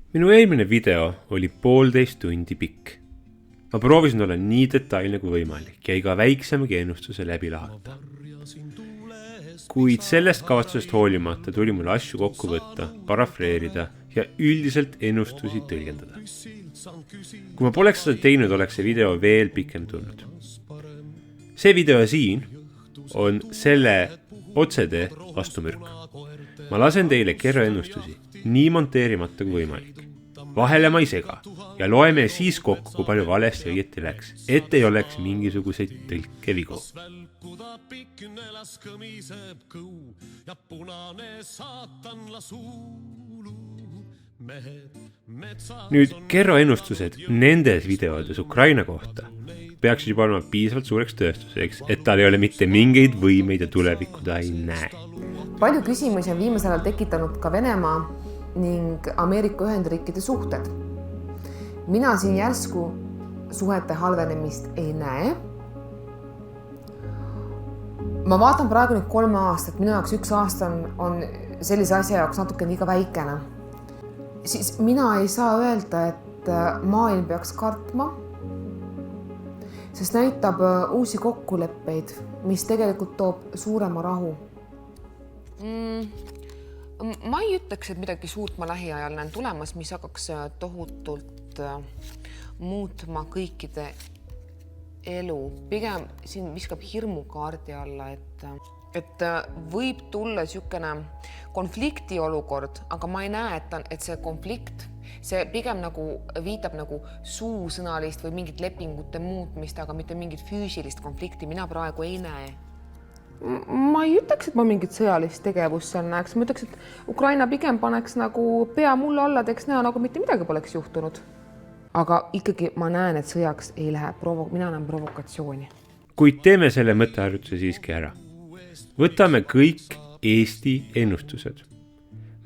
Minu eelmine video oli 1,5 tundi pikk. Ma proovisin olla nii detailne kui võimalik ja iga väiksemagi ennustuse läbi lahata. Kuid sellest kavatsusest hoolimata tuli mul asju kokku võtta, parafreerida ja üldiselt ennustusi tõlgendada. Kui ma poleks seda teinud, oleks see video veel pikem tulnud. See video siin on selle otsetee vastumürk. Ma lasen teile Kerro ennustusi nii monteerimata kui võimalik. Vahele ma ei sega ja loeme siis kokku, kui palju valesti õieti läks, et ei oleks mingisuguseid tõlkevigu. Nüüd Kerro ennustused nendes videodes Ukraina kohta peaksid juba olema piisavalt suureks tõestuseks, et tal ei ole mitte mingeid võimeid ja tulevikku ta ei näe. Palju küsimusi on viimasel ajal tekitanud ka Venemaa ning Ameerika Ühendriikide suhted. Mina siin järsku suhete halvenemist ei näe. Ma vaatan praegu nüüd 3 aastat, minu jaoks 1 aasta on sellise asja jaoks natuke liiga väikene. Siis mina ei saa öelda, et maailm peaks kartma, sest näitab uusi kokkuleppeid, mis tegelikult toob suurema rahu. Ma ei ütleks, et midagi suurt ma lähiajal näen tulemas, mis hakkaks tohutult muutma kõikide elu. Pigem siin viskab hirmukaardi alla, et võib tulla niisugune konflikti olukord, aga ma ei näe, et see konflikt, see pigem nagu viitab nagu suusõnalist või mingit lepingute muutmist, aga mitte mingit füüsilist konflikti mina praegu ei näe. Ma ei ütleks, et ma mingit sõjalist tegevust seal näeks. Ma ütleks, et Ukraina pigem paneks nagu pea mulle alla, teeks näo, nagu mitte midagi poleks juhtunud. Aga ikkagi ma näen, et sõjaks ei lähe. Mina näen provokatsiooni. Kuid teeme selle mõtteharjutuse siiski ära. Võtame kõik Eesti ennustused.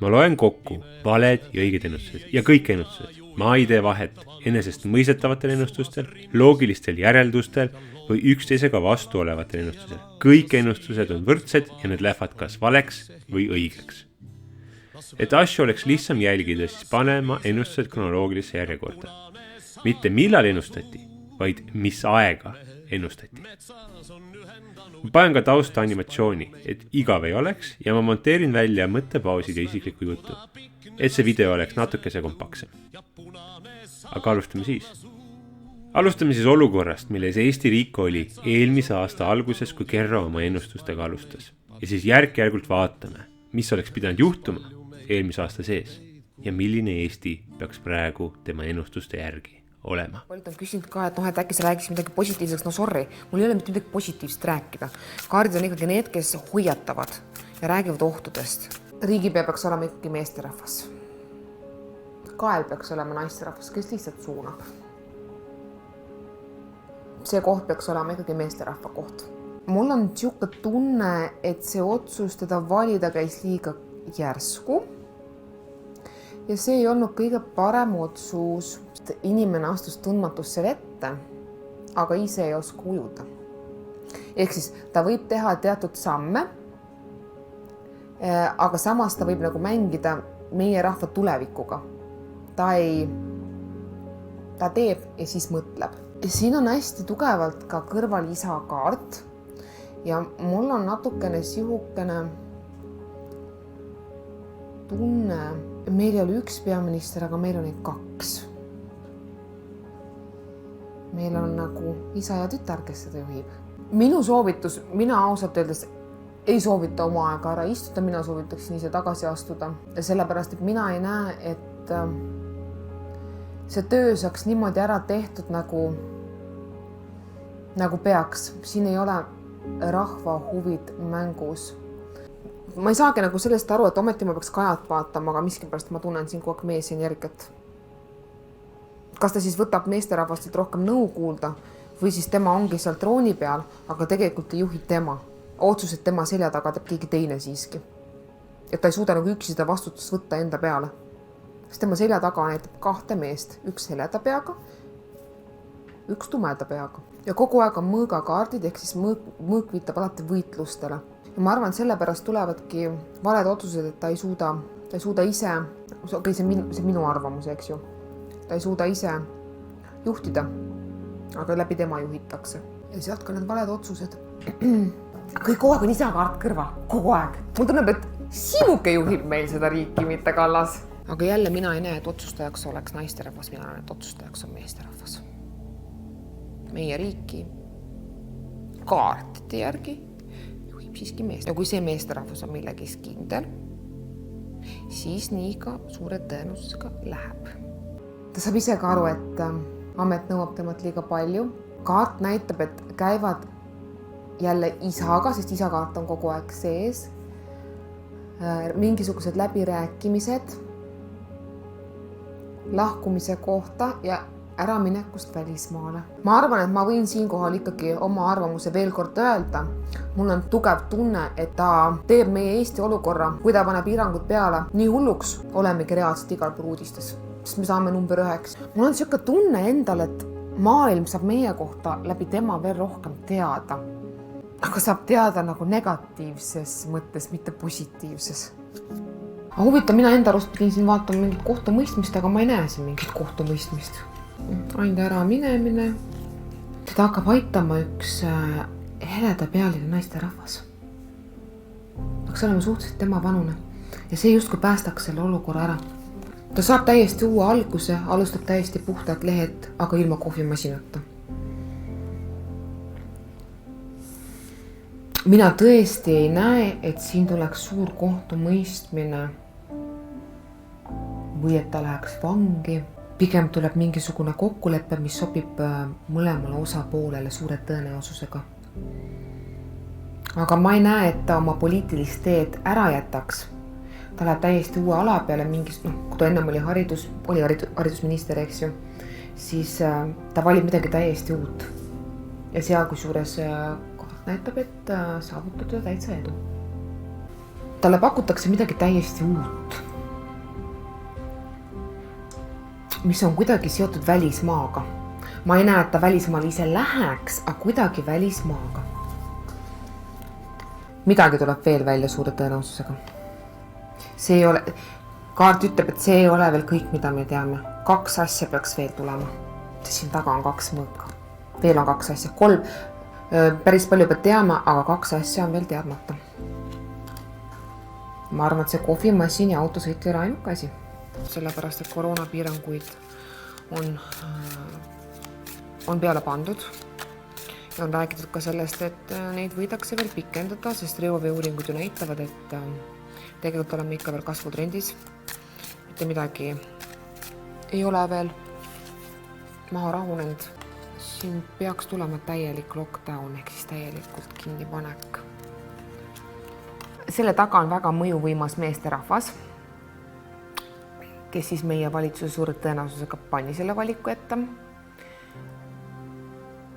Ma loen kokku valed ja õiged ennustused ja kõik ennustused. Ma ei tee vahet enesest mõistetavatel ennustustel, loogilistel järeldustel või üksteisega vastu olevatel ennustusel. Kõik ennustused on võrdsed ja need lähevad kas valeks või õigeks. Et asju oleks lihtsam jälgida, siis panema ennustused kronoloogilisse järjekorda. Mitte millal ennustati, vaid mis aega ennustati. Ma panen ka tausta animatsiooni, et igav ei oleks ja ma monteerin välja mõttepausid ja isiklikku juttu, et see video oleks natukese kompaksem. Aga alustame siis. Alustame siis olukorrast, milles Eesti riik oli eelmise aasta alguses, kui Kerro oma ennustustega alustas. Ja siis järk-järgult vaatame, mis oleks pidanud juhtuma eelmise aasta sees ja milline Eesti peaks praegu tema ennustuste järgi olema. Paljud on küsinud ka, et äkki sa räägis midagi positiivseks. No sorry, mul ei ole mitte midagi positiivset rääkida. Kaardid on ikkagi need, kes hoiatavad ja räägivad ohtudest. Riigipea peaks olema ikkagi meesterahvas. Kael peaks olema naisterahvas, kes lihtsalt suunab. See koht peaks olema ikkagi meesterahva koht. Mul on niisugune tunne, et see otsus teda valida käis liiga järsku. Ja see ei olnud kõige parem otsus. Inimene astus tundmatusse vette, aga ise ei oska ujuda. Ehk siis ta võib teha teatud samme, aga samas ta võib nagu mängida meie rahva tulevikuga. Ta teeb ja siis mõtleb. Siin on hästi tugevalt ka kõrval isa kaart ja mul on natukene sihukene tunne, meil ei ole 1 peaminister, aga meil on neid 2. Meil on nagu isa ja tütar, kes seda juhib. Minu soovitus, mina ausalt öeldes ei soovita oma aega ära istuda, mina soovitaksin ise tagasi astuda. Sellepärast, et mina ei näe, et see töö saaks niimoodi ära tehtud nagu peaks. Siin ei ole rahva huvid mängus. Ma ei saagi nagu sellest aru, et ometi ma peaks Kajat vaatama, aga miskipärast ma tunnen siin kogu aeg meesenergiat. Kas ta siis võtab meesterahvastelt rohkem nõu kuulda või siis tema ongi seal trooni peal, aga tegelikult ei juhi tema. Otsused tema selja taga teeb keegi teine siiski. Et ta ei suuda nagu üksi seda vastutust võtta enda peale. Sest tema selja taga näitab 2 meest, 1 heleda peaga, 1 tumeda peaga. Ja kogu aeg on mõõgakaardid, ehk siis mõõk viitab alati võitlustele. Ja ma arvan, sellepärast tulevadki valed otsused, et ta ei suuda ta ei suuda ise, okei, see minu arvamus, eks ju, ta ei suuda ise juhtida, aga läbi tema juhitakse. Ja sealt ka need valed otsused. Kõik kogu aeg on isakaart kõrval, kogu aeg. Mul tunneb, et Siimuke juhib meil seda riiki, mitte Kallas. Aga jälle mina ei näe, et otsustajaks oleks naisterahvas, mina näen, et otsustajaks on meesterahvas. Meie riiki kaartide järgi juhib siiski meest. Ja kui see meesterahvas on millegis kindel, siis nii ka suure tõenäosusega läheb. Ta saab ise ka aru, et amet nõuab temalt liiga palju. Kaart näitab, et käivad jälle isaga, sest isakaart on kogu aeg sees. Mingisugused läbirääkimised lahkumise kohta ja äraminekust välismaale. Ma arvan, et ma võin siinkohal ikkagi oma arvamuse veel kord öelda. Mul on tugev tunne, et ta teeb meie Eesti olukorra, kui ta paneb piirangud peale, nii hulluks olemegi reaalselt igal pool uudistes, sest me saame number 9. Mul on siuke tunne endal, et maailm saab meie kohta läbi tema veel rohkem teada. Aga saab teada nagu negatiivses mõttes, mitte positiivses. Aga huvitav, mina enda arust pidin siin vaatama mingit kohtumõistmist, aga ma ei näe siin mingit kohtumõistmist. Ainult ära minemine. Teda hakkab aitama üks heleda pealine naisterahvas. Peaks olema suhteliselt tema vanune. Ja see justkui päästaks selle olukorra ära. Ta saab täiesti uue alguse, alustab täiesti puhtalt lehed, aga ilma kohvimasinata. Mina tõesti ei näe, et siin tuleks suur kohtumõistmine või et ta läheks vangi. Pigem tuleb mingisugune kokkulepe, mis sobib mõlemale osapoolele suure tõenäosusega. Aga ma ei näe, et ta oma poliitilist teed ära jätaks. Ta läheb täiesti uue ala peale mingis, kui ta ennem oli haridusminister, eks ju, siis ta valib midagi täiesti uut. Ja seal kusjuures näitab, et saavutatud täitsa edu. Talle pakutakse midagi täiesti uut, mis on kuidagi seotud välismaaga. Ma ei näe, et ta välismaal ise läheks, aga kuidagi välismaaga. Midagi tuleb veel välja suure tõenäosusega. See ei ole, kaart ütleb, et see ei ole veel kõik, mida me teame. 2 asja peaks veel tulema. Siin taga on 2 mõõka. Veel on 2 asja. 3, päris palju peab teama, aga 2 asja on veel teadmata. Ma arvan, et see kohvimassin ja autosõit ei ole ainuke asi. Sellepärast, et koroonapiiranguid on peale pandud. Ja on räägitud ka sellest, et neid võidakse veel pikendada, sest reoveeuuringud ju näitavad, et tegelikult oleme ikka veel kasvutrendis. Mitte midagi ei ole veel maha rahunenud. Siin peaks tulema täielik lockdown, ehk siis täielikult kinnipanek. Selle taga on väga mõjuvõimas meesterahvas, kes siis meie valitsuse suure tõenäosusega pani selle valiku ette.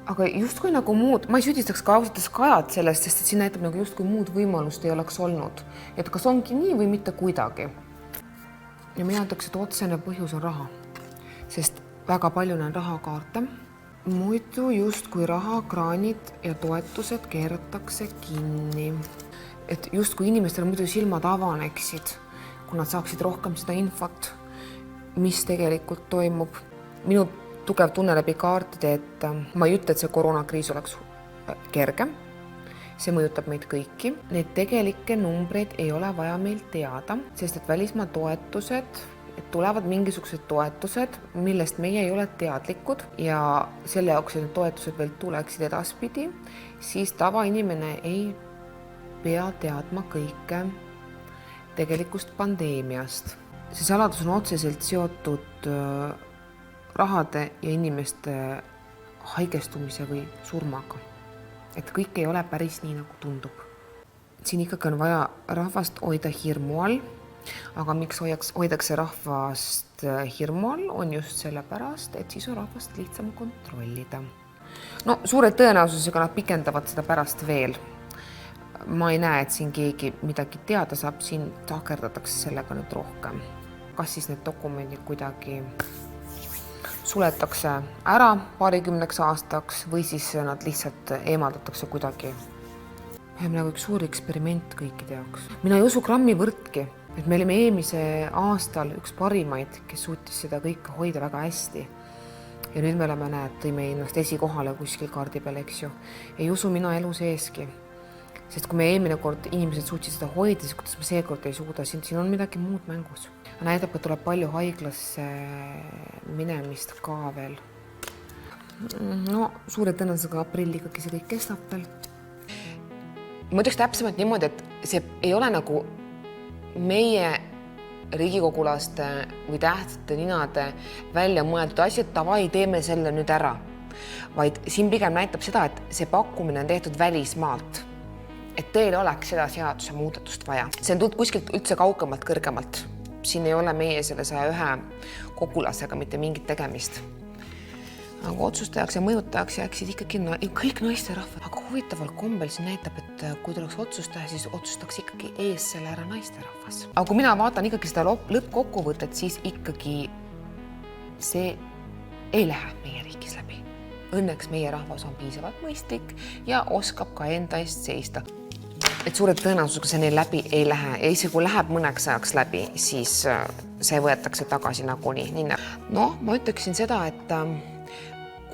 Aga justkui nagu muud, ma ei süüdistaks ka ausalt Kajat sellest, sest et siin näitab nagu justkui muud võimalust ei oleks olnud. Et kas ongi nii või mitte kuidagi. Ja mina ütleks, et otsene põhjus on raha, sest väga palju on rahakaarte. Muidu justkui rahakraanid ja toetused keeratakse kinni. Et justkui inimestel muidu silmad avaneksid, kui nad saaksid rohkem seda infot, mis tegelikult toimub. Minu tugev tunne läbi kaartide, et ma ei ütle, et see koroonakriis oleks kerge. See mõjutab meid kõiki. Need tegelikke numbreid ei ole vaja meil teada, sest et välismaa toetused, et tulevad mingisugused toetused, millest meie ei ole teadlikud ja selle jaoks, et need toetused veel tuleksid edaspidi, siis tavainimene ei pea teadma kõike tegelikust pandeemiast. See saladus on otseselt seotud rahade ja inimeste haigestumise või surmaga. Et kõik ei ole päris nii, nagu tundub. Siin ikkagi on vaja rahvast hoida hirmu all, aga miks hoidakse rahvast hirmu all, on just sellepärast, et siis on rahvast lihtsam kontrollida. No suure tõenäosusega nad pikendavad seda pärast veel. Ma ei näe, et siin keegi midagi teada saab, siin takerdatakse sellega nüüd rohkem. Kas siis need dokumendid kuidagi suletakse ära 20 aastaks või siis nad lihtsalt eemaldatakse kuidagi. Nagu üks suur eksperiment kõikide jaoks. Mina ei usu grammi võrdki et me olime eelmise aastal üks parimaid, kes suutis seda kõike hoida väga hästi. Ja nüüd me oleme, tõime ennast esikohale kuskil kaardi peal, eks ju. Ei usu mina elu seeski. Sest kui me eelmine kord inimesed suutsid seda hoida, siis kuidas me seekord ei suuda, siin on midagi muud mängus. Näitab, et tuleb palju haiglasse minemist ka veel. No, suure tõenäosusega aprilli ikkagi see kõik kestab veel. Ma ütleks täpsemalt niimoodi, et see ei ole nagu meie riigikogulaste või tähtsate ninade välja mõeldud asjad, tavai, teeme selle nüüd ära. Vaid siin pigem näitab seda, et see pakkumine on tehtud välismaalt. Et teil oleks seda seaduse muudatust vaja. See on tulnud kuskilt üldse kaugemalt, kõrgemalt. Siin ei ole meie selle 101 kogulasega mitte mingit tegemist. Aga otsustajaks ja mõjutajaks jääksid ikkagi kõik naisterahvad. Aga huvitaval kombel siin näitab, et kui tuleks otsustaja, siis otsustaks ikkagi ees selle ära naisterahvas. Aga kui mina vaatan ikkagi seda lõppkokkuvõtet, siis ikkagi see ei lähe meie riigis läbi. Õnneks meie rahvas on piisavalt mõistlik ja oskab ka enda eest seista. Et suure tõenäosusega see neil läbi ei lähe. Ja isegi kui läheb mõneks ajaks läbi, siis see võetakse tagasi nagunii. No, ma ütleksin seda, et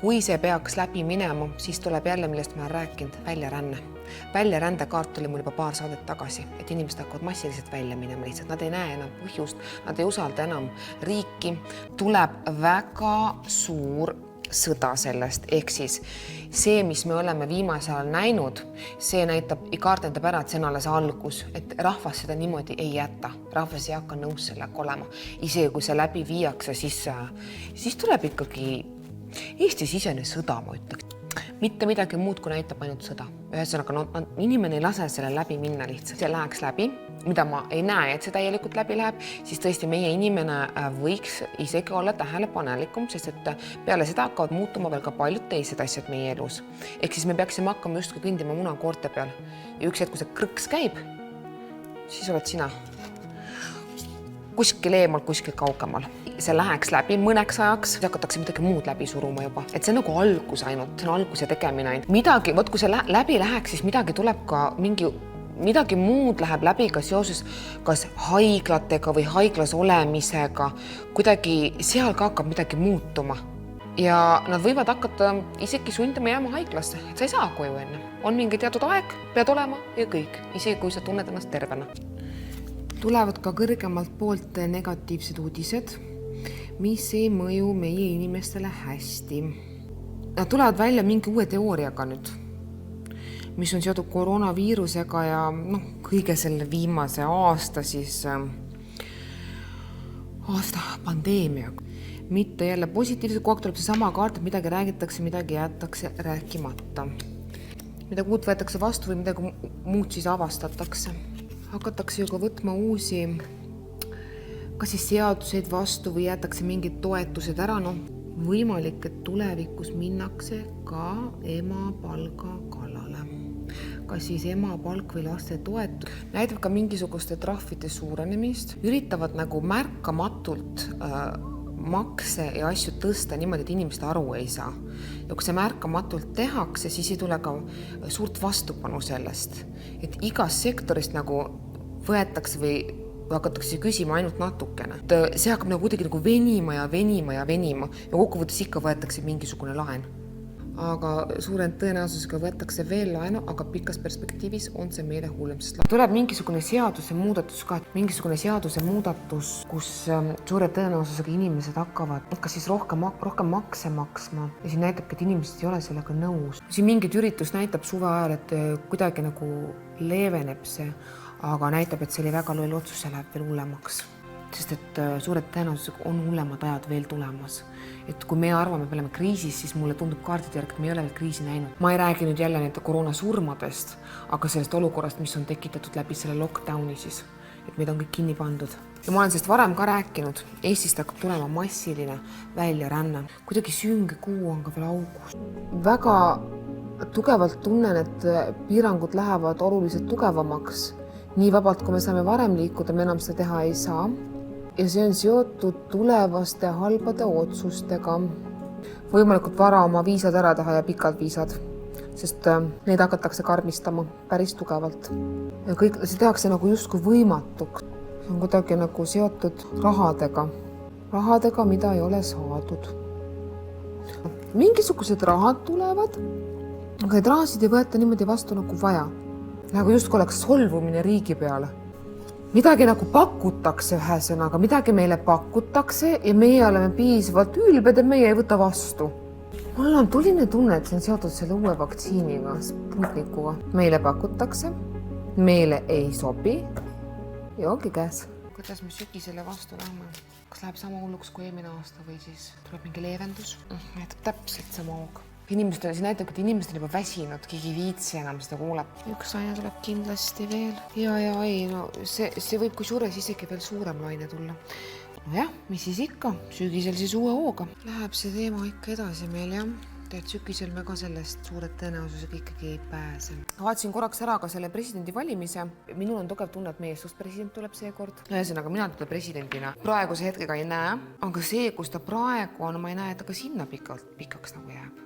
kui see peaks läbi minema, siis tuleb jälle, millest ma olen rääkinud, väljaränne. Väljarändekaart tuli mul juba paar saadet tagasi, et inimesed hakkavad massiliselt välja minema lihtsalt. Nad ei näe enam põhjust, nad ei usalda enam riiki. Tuleb väga suur sõda sellest, ehk siis see, mis me oleme viimasel ajal näinud, see kaart näitab ära, et see on alles algus, et rahvas seda niimoodi ei jäta. Rahvas ei hakka nõus sellega olema. Isegi kui see läbi viiakse, siis tuleb ikkagi Eesti-sisene sõda, ma ütleks. Mitte midagi muud, kui näitab ainult sõda. Ühesõnaga, inimene ei lase selle läbi minna lihtsalt. See läheks läbi, mida ma ei näe, et see täielikult läbi läheb, siis tõesti meie inimene võiks isegi olla tähelepanelikum, sest et peale seda hakkavad muutuma veel ka paljud teised asjad meie elus. Ehk siis me peaksime hakkama just kõndima munakoorte peal. Ja üks hetk, kui see krõks käib, siis oled sina kuskil eemal, kuskil kaugemal. See läheks läbi mõneks ajaks, hakatakse midagi muud läbi suruma juba. Et see on nagu algus ainult, see on alguse tegemine ainult. Midagi, kui see läbi läheks, siis midagi tuleb ka midagi muud läheb läbi ka seoses kas haiglatega või haiglas olemisega. Kuidagi seal ka hakkab midagi muutuma. Ja nad võivad hakata isegi sundima jääma haiglasse, et sa ei saa koju enne. On mingi teatud aeg, pead olema ja kõik, isegi kui sa tunned ennast tervena. Tulevad ka kõrgemalt poolt negatiivsed uudised, mis ei mõju meie inimestele hästi. Nad tulevad välja mingi uue teooriaga nüüd, mis on seotud koroonaviirusega ja kõige selle viimase aasta pandeemiaga. Mitte jälle positiivselt, kogu aeg tuleb see sama kaart, et midagi räägitakse, midagi jäetakse rääkimata. Midagi uut võetakse vastu või midagi muud siis avastatakse. Hakatakse ju ka võtma uusi, kas siis seaduseid vastu või jäetakse mingid toetused ära. Võimalik, et tulevikus minnakse ka emapalga kallale. Kas siis emapalk või laste toetus. Näitab ka mingisuguste trahvide suurenemist. Üritavad nagu märkamatult makse ja asju tõsta niimoodi, et inimesed aru ei saa. Ja kui see märkamatult tehakse, siis ei tule ka suurt vastupanu sellest. Et igast sektorist nagu võetakse või hakatakse küsima ainult natukene. See hakkab nagu kuidagi nagu venima ja kokkuvõttes ikka võetakse mingisugune laen. Aga suure tõenäosusega võetakse veel laenu, aga pikas perspektiivis on see meile hullem. Tuleb mingisugune seaduse muudatus ka, mingisugune seaduse muudatus, kus suure tõenäosusega inimesed hakkavad kas siis rohkem makse maksma ja siin näitabki, et inimesed ei ole sellega nõus. Siin mingid üritus näitab suve ajal, et kuidagi nagu leeveneb see, aga näitab, et see oli väga loll otsus, see läheb veel hullemaks. Sest et suured tõenäosusega on hullemad ajad veel tulemas. Et kui me arvame, me oleme kriisis, siis mulle tundub kaardide järgi, et me ei ole veel kriisi näinud. Ma ei räägi nüüd jälle nende koroonasurmadest, aga sellest olukorrast, mis on tekitatud läbi selle lockdowni siis, et meid on kõik kinni pandud. Ja ma olen sellest varem ka rääkinud. Eestist hakkab tulema massiline väljaränne. Kuidagi sünge kuu on ka veel augus. Väga tugevalt tunnen, et piirangud lähevad oluliselt tugevamaks. Nii vabalt, kui me saame varem liikuda, me enam seda teha ei saa. Ja see on seotud tulevaste halbade otsustega. Võimalikult vara oma viisad ära teha ja pikad viisad, sest neid hakatakse karmistama päris tugevalt. Ja kõik see tehakse nagu justkui võimatuks. see on kuidagi nagu seotud rahadega, mida ei ole saadud. Mingisugused rahad tulevad, aga need rahasid ei võeta niimoodi vastu nagu vaja. Nagu justkui oleks solvumine riigi peale. Midagi nagu pakutakse ühesõnaga, midagi meile pakutakse ja meie oleme piisavalt ülbed, et meie ei võta vastu. Mul on tuline tunne, et see on seotud selle uue vaktsiiniga, Sputnikuga. Meile pakutakse, meile ei sobi ja ongi käes. Kuidas me sügisele vastu läheme? Kas läheb sama hulluks kui eelmine aasta või siis tuleb mingi leevendus? Näitab täpselt sama hoog. Inimesed on, see näitab, et inimesed on juba väsinud, keegi viitsi enam seda kuuleb. Üks laine tuleb kindlasti veel. Ja ei, no see võib kusjuures isegi veel suurem laine tulla. No jah, mis siis ikka? Sügisel siis uue hooga. Läheb see teema ikka edasi meil, jah. Et sügisel me ka sellest suured tõenäosusega ikkagi ei pääse. Vaatasin korraks ära ka selle presidendi valimise. Minul on tugev tunne, et meie eestust president tuleb seekord. Ühesõnaga, mina teda presidendina praeguse hetkega ei näe, aga see, kus ta praegu on, ma ei näe, et ta ka sinna pikaks nagu jääb.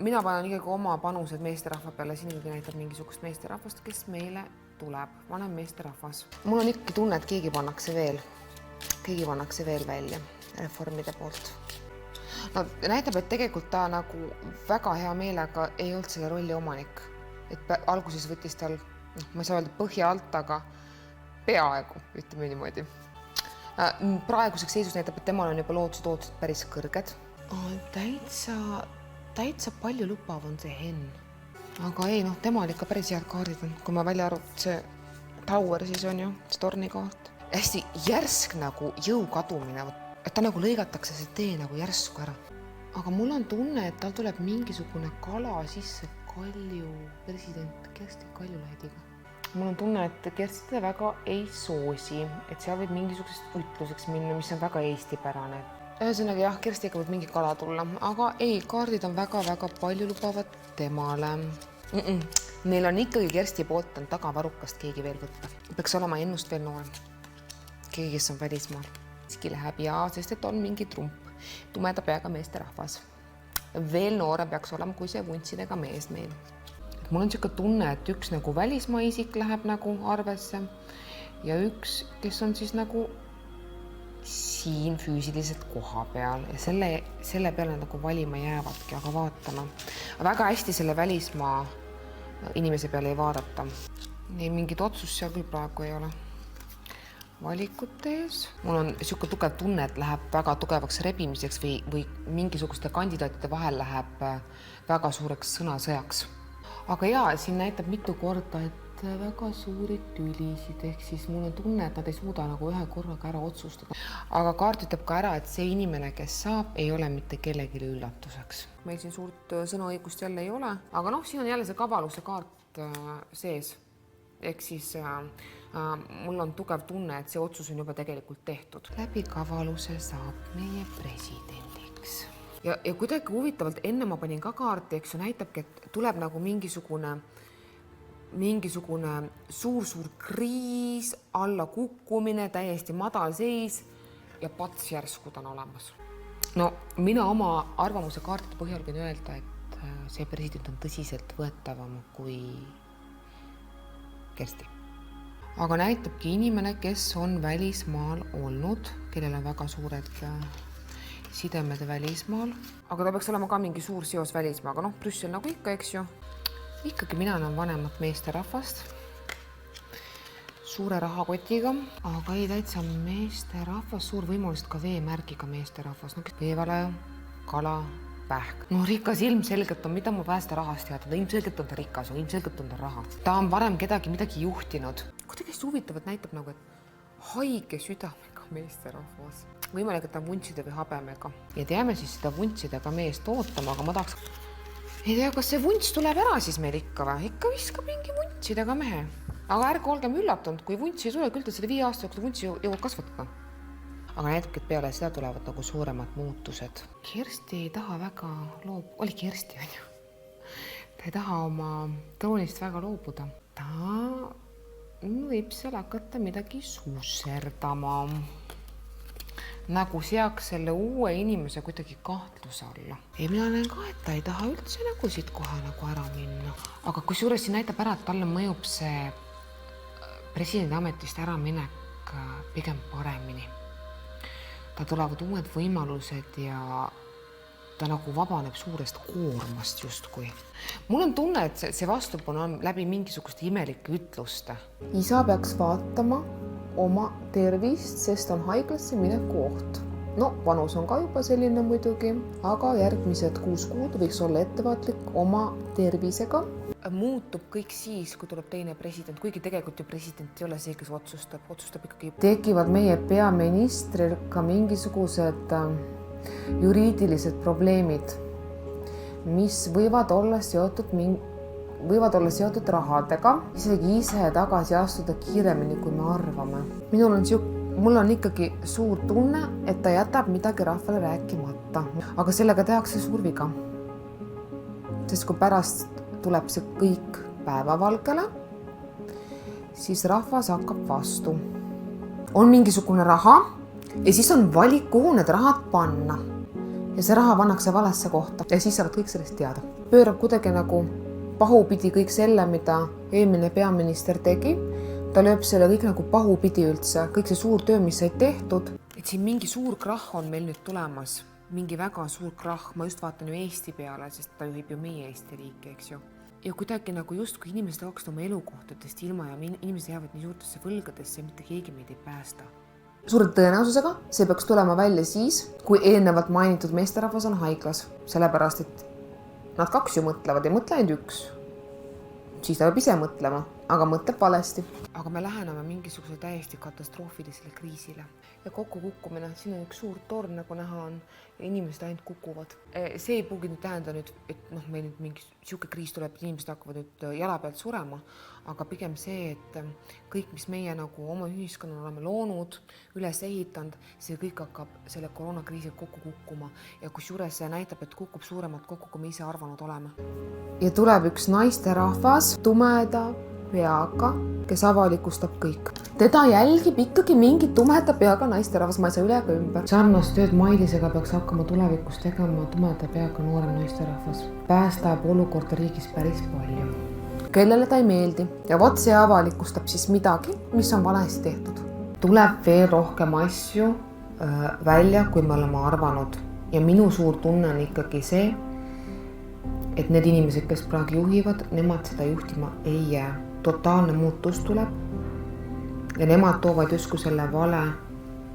Mina panen ikkagi oma panused meesterahva peale, siin ikkagi näitab mingisugust meesterahvast, kes meile tuleb. Vanem meesterahvas. Mul on ikkagi tunne, et keegi pannakse veel välja reformide poolt. No, näitab, et tegelikult ta nagu väga hea meelega ei olnud selle rolli omanik. Et alguses võttis tal, ma ei saa öelda põhja alt, aga peaaegu, ütleme niimoodi. Praeguseks seisus näitab, et temal on juba lootused päris kõrged. Täitsa palju lubav on see Henn. Aga ei, tema on ikka päris head kaardid on. Kui ma välja arvut see Tower, siis on ju Storni kaart. Hästi järsk nagu jõu kadumine, et ta nagu lõigatakse see tee nagu järsku ära. Aga mul on tunne, et tal tuleb mingisugune kala sisse Kalju president Kersti Kaljulaidiga. Mul on tunne, et Kersti teda väga ei soosi, et seal võib mingisugusest ütluseks minna, mis on väga eestipärane. Ühesõnaga jah, Kerstiga võib mingi kala tulla, aga ei, kaardid on väga-väga palju lubavad temale. Meil on ikkagi Kersti poolt on tagavarukast keegi veel võtta. Peaks olema ennust veel noorem. Keegi, kes on välismaal. Siski läheb sest et on mingi trump. Tumeda peaga meesterahvas. Veel noorem peaks olema, kui see vuntsidega mees meil. Mul on siuke tunne, et üks nagu välismaa isik läheb nagu arvesse ja üks, kes on siis nagu siin füüsiliselt koha peal ja selle peale nagu valima jäävadki, aga vaatame. Väga hästi selle välismaa inimese peale ei vaadata. Mingit otsust seal küll praegu ei ole. Valikute ees. Mul on siuke tugev tunne, et läheb väga tugevaks rebimiseks või mingisuguste kandidaatide vahel läheb väga suureks sõnasõjaks. Aga jaa, siin näitab mitu korda, et väga suuri tülisid, ehk siis mul on tunne, et nad ei suuda nagu ühe korraga ära otsustada. Aga kaart ütleb ka ära, et see inimene, kes saab, ei ole mitte kellelegi üllatuseks. Meil siin suurt sõnaõigust jälle ei ole, aga siin on jälle see kavaluse kaart sees. Ehk siis mul on tugev tunne, et see otsus on juba tegelikult tehtud. Läbi kavaluse saab meie presidendiks. Ja kuidagi huvitavalt enne ma panin ka kaarti, eks ju näitabki, et tuleb nagu mingisugune suur kriis, alla kukkumine, täiesti madal seis ja pats järsku ta on olemas. No mina oma arvamuse kaartide põhjal võin öelda, et see president on tõsiselt võetavam kui Kersti. Aga näitabki inimene, kes on välismaal olnud, kellel on väga suured sidemed välismaal. Aga ta peaks olema ka mingi suur seos välismaaga. Brüssel nagu ikka, eks ju. Ikkagi mina olen vanemat meesterahvast, suure rahakotiga, aga ei täitsa meesterahvas, suur võimalused ka veemärgiga meesterahvas, veevalaja, kala, pähk. Rikas ilmselgelt on, mida ma päästa rahast teada, ilmselgelt on ta rikas, ilmselgelt on ta raha. Ta on varem midagi juhtinud. Kuidagi huvitavat näitab nagu, et haige südamega meesterahvas. Võimalik, et ta on vuntside või habemega. Ja teame siis seda vuntsidega meest ootama, aga ma tahaks... Ei tea, kas see vunts tuleb ära siis meil ikka või? Ikka viskab mingi vuntsidega mehe. Aga ärge olgem üllatunud, kui vuntsi ei tule, küll ta selle 5 aasta jooksul vuntsi jõuab kasvatada. Aga näitabki, et peale seda tulevad nagu suuremad muutused. Kersti ei taha väga oli Kersti, on ju. Ta ei taha oma troonist väga loobuda. Ta võib seal hakata midagi susserdama. Nagu seaks selle uue inimese kuidagi kahtluse alla. Mina näen ka, et ta ei taha üldse nagu siit kohe nagu ära minna. Aga kusjuures siin näitab ära, et talle mõjub see presidendi ametist äraminek pigem paremini. Ta tulevad uued võimalused ja ta nagu vabaneb suurest koormast justkui. Mul on tunne, et see vastupanu on läbi mingisuguste imelike ütluste. Isa peaks vaatama oma tervist, sest on haiglasse mineku oht. No, vanus on ka juba selline muidugi, aga järgmised 6 kuud võiks olla ettevaatlik oma tervisega. Muutub kõik siis, kui tuleb teine president, kuigi tegelikult ju president ei ole see, kes otsustab ikkagi. Tekivad meie peaministril ka mingisugused juriidilised probleemid, mis võivad olla seotud rahadega, isegi ise tagasi astuda kiiremini, kui me arvame. Mul on ikkagi suur tunne, et ta jätab midagi rahvale rääkimata, aga sellega tehakse suur viga. Sest kui pärast tuleb see kõik päevavalgele, siis rahvas hakkab vastu. On mingisugune raha ja siis on valik, kuhu need rahad panna. Ja see raha pannakse valesse kohta ja siis saavad kõik sellest teada. Pöörab kuidagi nagu pahupidi kõik selle, mida eelmine peaminister tegi. Ta lööb selle kõik nagu pahupidi üldse, kõik see suur töö, mis sai tehtud. Et siin mingi suur krahh on meil nüüd tulemas, mingi väga suur krahh. Ma just vaatan ju Eesti peale, sest ta juhib ju meie Eesti riiki, eks ju. Ja kuidagi nagu just, kui inimesed hakkasid oma elukohtadest ilma ja inimesed jäävad nii suurtesse võlgadesse ja mitte keegi meid ei päästa. Suure tõenäosusega see peaks tulema välja siis, kui eelnevalt mainitud meesterahvas on haiglas, sellepärast, et nad 2 ju mõtlevad ja mõtle ainult 1. Siis ta peab ise mõtlema, aga mõtleb valesti. Aga me läheneme mingisuguse täiesti katastroofilisele kriisile. Ja kokkukukkumine, siin on üks suur torn, nagu näha on, ja inimesed ainult kukuvad. See ei pruugi nüüd tähenda nüüd, et meil nüüd mingi siuke kriis tuleb, et inimesed hakkavad nüüd jala pealt surema, aga pigem see, et kõik, mis meie nagu oma ühiskonnal oleme loonud, üles ehitanud, see kõik hakkab selle koroonakriisi kokku kukkuma ja kusjuures see näitab, et kukub suuremat kokku, kui me ise arvanud oleme. Ja tuleb üks naisterahvas, tumeda peaga, kes avalikustab kõik. Teda jälgib ikkagi mingi tumeda peaga naisterahvas, ma ei saa üle ega ümber. Sarnast tööd Mailisega peaks hakkama tulevikus tegema tumeda peaga noorem naisterahvas. Päästab olukorda riigis päris palju. Kellele ta ei meeldi ja vot see avalikustab siis midagi, mis on valesti tehtud. Tuleb veel rohkem asju välja, kui me oleme arvanud. Ja minu suur tunne on ikkagi see, et need inimesed, kes praegu juhivad, nemad seda juhtima ei jää. Totaalne muutus tuleb ja nemad toovad justkui selle vale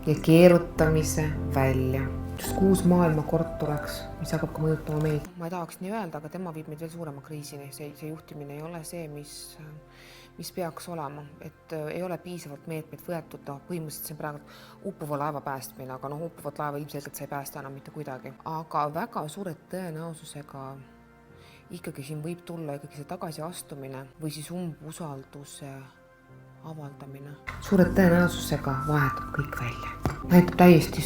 ja keerutamise välja. Just uus maailmakord tuleks, mis hakkab ka mõjutama meid. Ma ei tahaks nii öelda, aga tema viib meid veel suurema kriisini. See juhtimine ei ole see, mis peaks olema. Et ei ole piisavalt meetmeid võetud. Põhimõtteliselt see on praegu uppuva laeva päästmine, aga uppuvat laeva ilmselgelt sa ei päästa enam mitte kuidagi. Aga väga suure tõenäosusega ikkagi siin võib tulla ikkagi see tagasiastumine või siis umbusalduse avaldamine. Suure tõenäosusega vahetab kõik välja. Näitab täiesti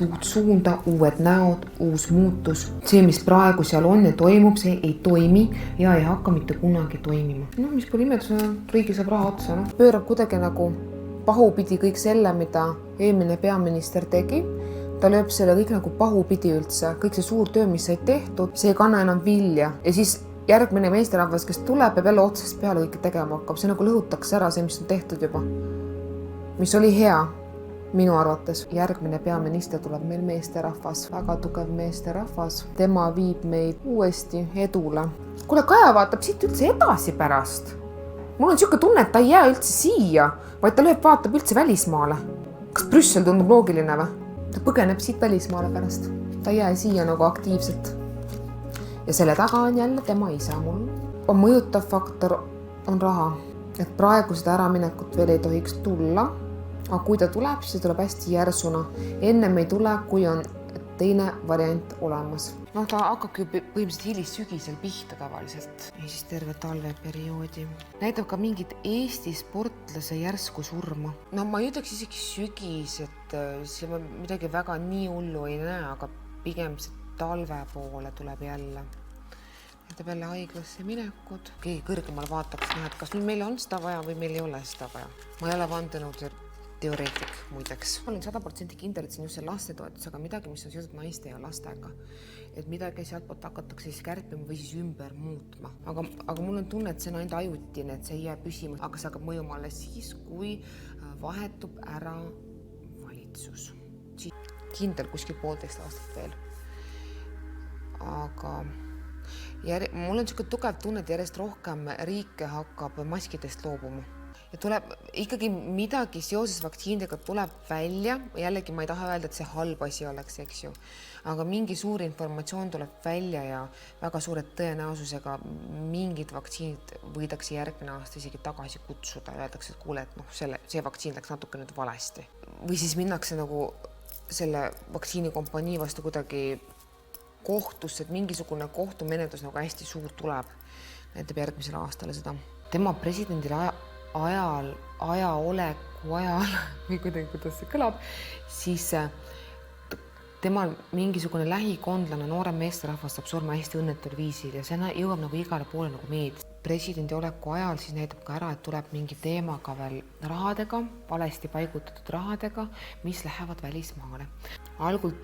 uut suunda, uued näod, uus muutus. See, mis praegu seal on ja toimub, see ei toimi ja ei hakka mitte kunagi toimima. Mis pole imedus, riigi saab raha otsa. Pöörab kuidagi nagu pahupidi kõik selle, mida eelmine peaminister tegi. Ta lööb selle kõik nagu pahupidi üldse, kõik see suur töö, mis sai tehtud, see ei kanna enam vilja. Ja siis järgmine meesterahvas, kes tuleb ja peale otsast peale kõike tegema hakkab, see nagu lõhutakse ära see, mis on tehtud juba. Mis oli hea minu arvates. Järgmine peaminister tuleb meil meesterahvas, väga tugev meesterahvas. Tema viib meid uuesti edule. Kuule, Kaja vaatab siit üldse edasi pärast. Mul on siuke tunne, et ta ei jää üldse siia, vaid ta vaatab üldse välismaale. Kas Brüssel tundub loogiline või? Ta põgeneb siit välismaale pärast. Ta ei jää siia nagu aktiivselt. Ja selle taga on jälle tema isa mul. On mõjutav faktor on raha. Et praegu seda äraminekut veel ei tohiks tulla. Aga kui ta tuleb, siis tuleb hästi järsuna. Ennem ei tule, kui on teine variant olemas. Ta hakkabki põhimõtteliselt hilissügisel pihta tavaliselt. Ja siis terve talveperioodi. Näitab ka mingit Eesti sportlase järsku surma. Ma ei ütleks isegi sügis, et see midagi väga nii hullu ei näe, aga pigem see talve poole tuleb jälle. Näitab jälle haiglasse minekud. Keegi kõrgemal vaataks näha, et kas meil on seda vaja või meil ei ole seda vaja. Ma ei ole vandunud teoreetik muideks. Olen 100% kindel, et see on just see lastetoetus, aga midagi, mis on seotud naiste ja lastega. Et midagi sealt poolt hakatakse siis kärpima või siis ümber muutma. Aga mul on tunne, et see on ainult ajutine, et see ei jää püsima, aga see hakkab mõjuma alles siis, kui vahetub ära valitsus. Kindel kuskil 1,5 aastat veel. Aga mul on niisugune tugev tunne, et järjest rohkem riike hakkab maskidest loobuma. Ja tuleb ikkagi midagi seoses vaktsiinidega tuleb välja. Jällegi ma ei taha öelda, et see halb asi oleks, eks ju. Aga mingi suur informatsioon tuleb välja ja väga suure tõenäosusega mingid vaktsiinid võidakse järgmine aasta isegi tagasi kutsuda. Öeldakse, et kuule, et see vaktsiin läks natuke nüüd valesti. Või siis minnakse nagu selle vaktsiinikompanii vastu kuidagi kohtusse, et mingisugune kohtumenetlus nagu hästi suur tuleb. Näitab järgmisel aastale seda. Tema presidendile ajaoleku ajal, või kuidas see kõlab, siis temal mingisugune lähikondlane, noorem meesterahvas saab surma hästi õnnetul viisil ja see jõuab nagu igale poole nagu meedia. Presidendi oleku ajal siis näitab ka ära, et tuleb mingi teemaga veel rahadega, valesti paigutatud rahadega, mis lähevad välismaale. Algul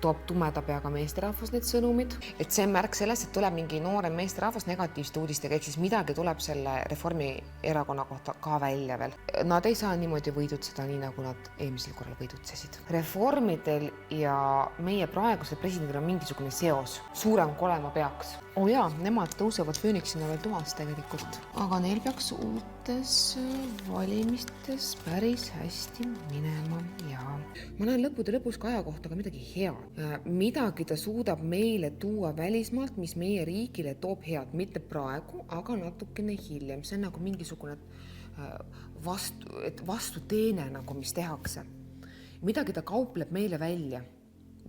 toob tumeda peaga meesterahvas need sõnumid, et see märk sellest, et tuleb mingi noorem meesterahvas negatiivsete uudistega, ehk siis midagi tuleb selle Reformierakonna kohta ka välja veel. Nad ei saa niimoodi võidutseda nii, nagu nad eelmisel korral võidutsesid. Reformidel ja meie praegusel presidendil on mingisugune seos, suurem kui olema peaks. Nemad tõusevad fööniksina veel toas tegelikult, aga neil peaks uutes valimistes päris hästi minema ja ma näen lõppude lõpus Kaja kohta ka midagi head. Midagi ta suudab meile tuua välismaalt, mis meie riigile toob head, mitte praegu, aga natukene hiljem. See on nagu mingisugune vastuteene, nagu mis tehakse. Midagi ta kaupleb meile välja,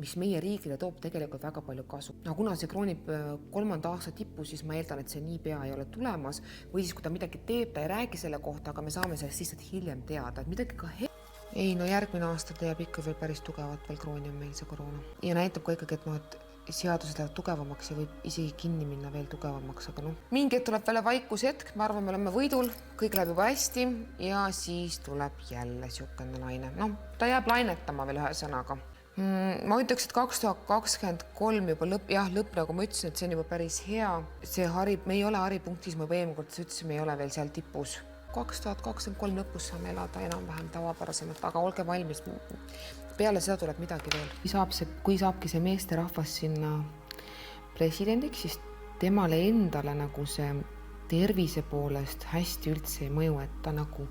mis meie riigile toob tegelikult väga palju kasu. No, kuna see kroonib 3. aasta tippu, siis ma eeldan, et see nii pea ei ole tulemas. Või siis, kui ta midagi teeb, ta ei räägi selle kohta, aga me saame sellest lihtsalt hiljem teada, et midagi ka Ei, no järgmine aasta teeb ikka veel päris tugevalt veel krooni on meil see koroona. Ja näitab ka ikkagi, et seadused lähevad tugevamaks ja võib isegi kinni minna veel tugevamaks, aga mingi hetk tuleb veel vaikushetk, ma arvan, me oleme võidul, kõik läheb juba hästi ja siis tuleb jälle siukene laine. Ta jääb lainetama veel ühe sõnaga. Ma ütleks, et 2023 juba lõpp, nagu ma ütlesin, et see on juba päris hea. Me ei ole haripunktis, ma eelmine kord ütlesin, me ei ole veel seal tipus. 2023 lõpus saame elada enam-vähem tavapärasemalt, aga olge valmis. Peale seda tuleb midagi veel. Kui saabki see meesterahvas sinna presidendiks, siis temale endale nagu see tervise poolest hästi üldse ei mõju, et ta nagu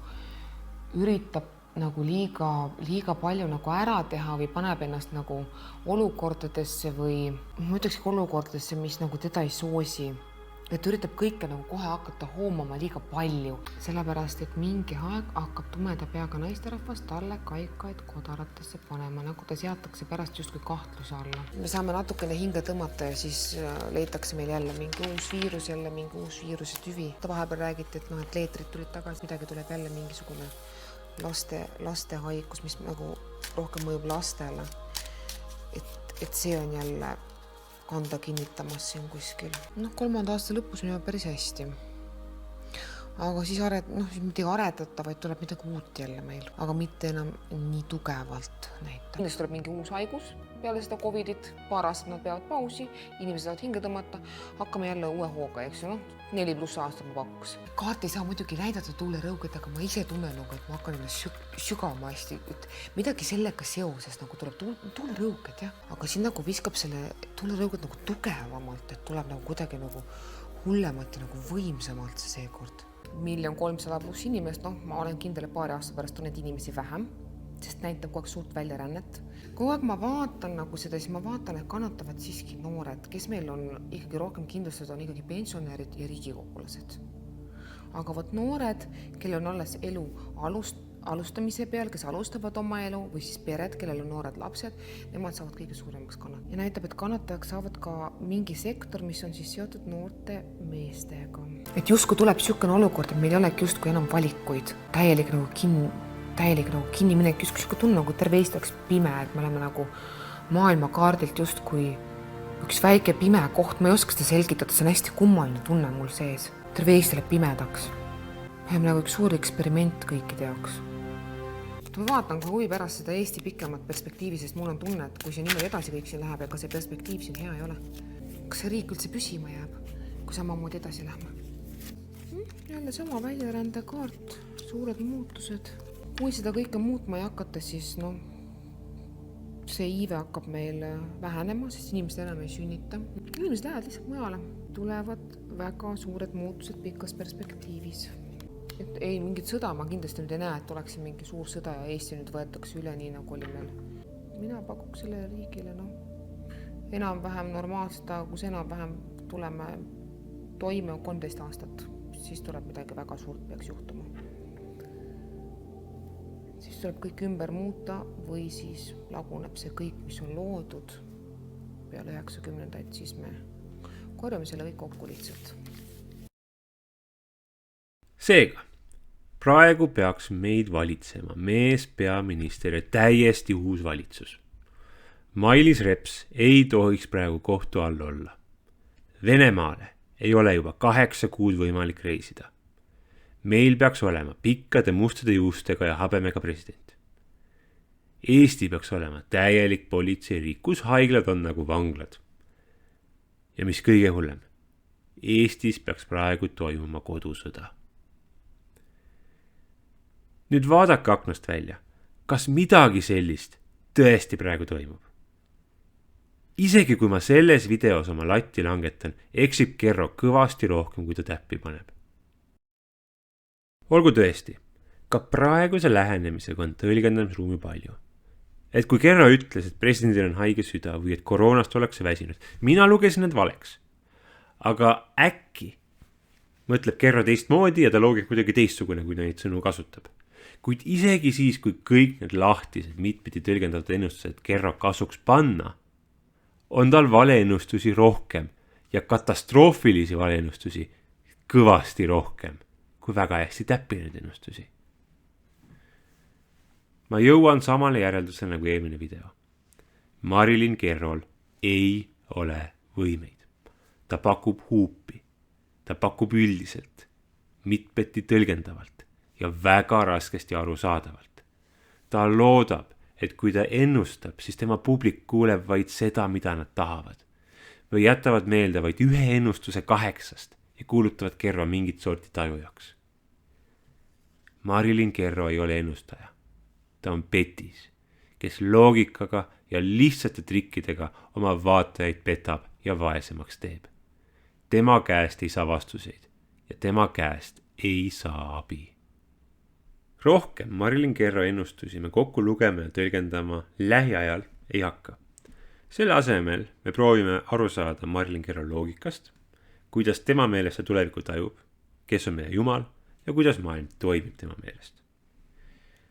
üritab nagu liiga palju nagu ära teha või paneb ennast nagu olukordadesse või ma ütlekski olukordadesse, mis nagu teda ei soosi. Et üritab kõike nagu kohe hakata hoomama liiga palju, sellepärast, et mingi aeg hakkab tumeda peaga naisterahvas talle kaikaid kodaratesse panema, nagu ta seatakse pärast justkui kahtluse alla. Me saame natukene hinge tõmmata ja siis leitakse meil jälle mingi uus viiruse tüvi. Vahepeal räägiti, et leetrid tulid tagasi, midagi tuleb jälle mingisugune laste haigus, mis nagu rohkem mõjub lastele. Et see on jälle kanda kinnitamas siin kuskil. 3. aasta lõpus on juba päris hästi. Aga siis midagi aretata, vaid tuleb midagi uut jälle meil. Aga mitte enam nii tugevalt näita. Kindlasti tuleb mingi uus haigus peale seda Covidit. Paar aastat nad peavad pausi, inimesed saavad hinge tõmmata. Hakkame jälle uue hooga, eks ju, 4+ aastat ma pakkus. Kaart ei saa muidugi näidata tuulerõuged, aga ma ise tunnen, et ma hakkan ennast sügama hästi. Midagi sellega seoses nagu tuleb tuulerõuged, jah. Aga siin nagu viskab selle tuulerõuged nagu tugevamalt, et tuleb nagu kuidagi nagu hullemalt ja nagu võimsamalt see seekord. 1 300 000+ inimest, ma olen kindel, et paari aasta pärast on need inimesi vähem, sest näitab kogu aeg suurt väljarännet. Kogu aeg ma vaatan nagu seda, siis ma vaatan, et kannatavad siiski noored, kes meil on ikkagi rohkem kindlustatud, on ikkagi pensionärid ja riigikogulased. Aga noored, kellel on alles elu alustamise peal, kes alustavad oma elu või siis pered, kellel on noored lapsed, nemad saavad kõige suuremaks kannatada. Ja näitab, et kannatajaks saavad ka mingi sektor, mis on siis seotud noorte meestega. Et justkui tuleb siukene olukord, et meil ei olegi justkui enam valikuid, täielik nagu kinni minek, justkui tunne nagu terve Eesti oleks pime, et me oleme nagu maailmakaardilt justkui üks väike pime koht, ma ei oska seda selgitada, see on hästi kummaline tunne mul sees. Terve Eesti läheb pimedaks. Me oleme nagu üks suur eksperiment kõikide jaoks. Ma vaatan ka huvi pärast seda Eesti pikemat perspektiivi, sest mul on tunne, et kui see niimoodi edasi kõik siin läheb, ega see perspektiiv siin hea ei ole. Kas see riik üldse püsima jääb, kui samamoodi edasi läheme? Jälle sama väljarände kaart, suured muutused. kui seda kõike muutma ei hakata, siis see iive hakkab meil vähenema, sest inimesed enam ei sünnita. Inimesed lähevad lihtsalt mujale. Tulevad väga suured muutused pikas perspektiivis. Et ei, mingit sõda ma kindlasti nüüd ei näe, et oleks mingi suur sõda ja Eesti nüüd võetakse üle nii, nagu oli meil. Mina pakuks sellele riigile, enam-vähem normaalselt, kus enam-vähem tuleme toime 13 aastat, siis tuleb midagi väga suurt peaks juhtuma. Siis tuleb kõik ümber muuta või siis laguneb see kõik, mis on loodud peale 90-ndaid, siis me korjame selle kõik kokku lihtsalt. Seega, praegu peaks meid valitsema mees peaminister ja täiesti uus valitsus. Mailis Reps ei tohiks praegu kohtu all olla. Venemaale ei ole juba 8 kuud võimalik reisida. Meil peaks olema pikkade mustade juustega ja habemega president. Eesti peaks olema täielik politseiriik, kus haiglad on nagu vanglad. Ja mis kõige hullem, Eestis peaks praegu toimuma kodusõda. Nüüd vaadake aknast välja, kas midagi sellist tõesti praegu toimub. Isegi kui ma selles videos oma latti langetan, eksib Kerro kõvasti rohkem, kui ta täppi paneb. Olgu tõesti, ka praeguse lähenemisega on tõlgendamisruumi palju. Et kui Kerro ütles, et presidendil on haige süda või et koroonast ollakse väsinud, mina lugesin need valeks. Aga äkki mõtleb Kerro teistmoodi ja ta loogika kuidagi teistsugune, kui neid sõnu kasutab. Kuid isegi siis, kui kõik need lahtised mitmeti tõlgendatud ennustused Kerro kasuks panna, on tal valeennustusi rohkem ja katastroofilisi valeennustusi kõvasti rohkem kui väga hästi täppinud ennustusi. Ma jõuan samale järeldusele nagu eelmine video. Marilyn Kerrol ei ole võimeid. Ta pakub huupi. Ta pakub üldiselt, mitmeti tõlgendavalt ja väga raskesti arusaadavalt. Ta loodab, et kui ta ennustab, siis tema publik kuuleb vaid seda, mida nad tahavad. Või jätavad meelde vaid ühe ennustuse 8 ja kuulutavad Kerro mingit sorti tajujaks. Marilyn Kerro ei ole ennustaja. Ta on petis, kes loogikaga ja lihtsate trikkidega oma vaatajaid petab ja vaesemaks teeb. Tema käest ei saa vastuseid ja tema käest ei saa abi. Rohkem Marilyn Kerro ennustusi me kokku lugema ja tõlgendama lähiajal ei hakka. Selle asemel me proovime aru saada Marilyn Kerro loogikast, kuidas tema meelest see tulevikku tajub, kes on meie jumal ja kuidas maailm toimib tema meelest.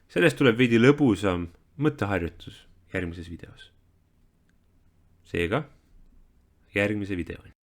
Sellest tuleb veidi lõbusam mõtteharjutus järgmises videos. Seega, järgmise videoni.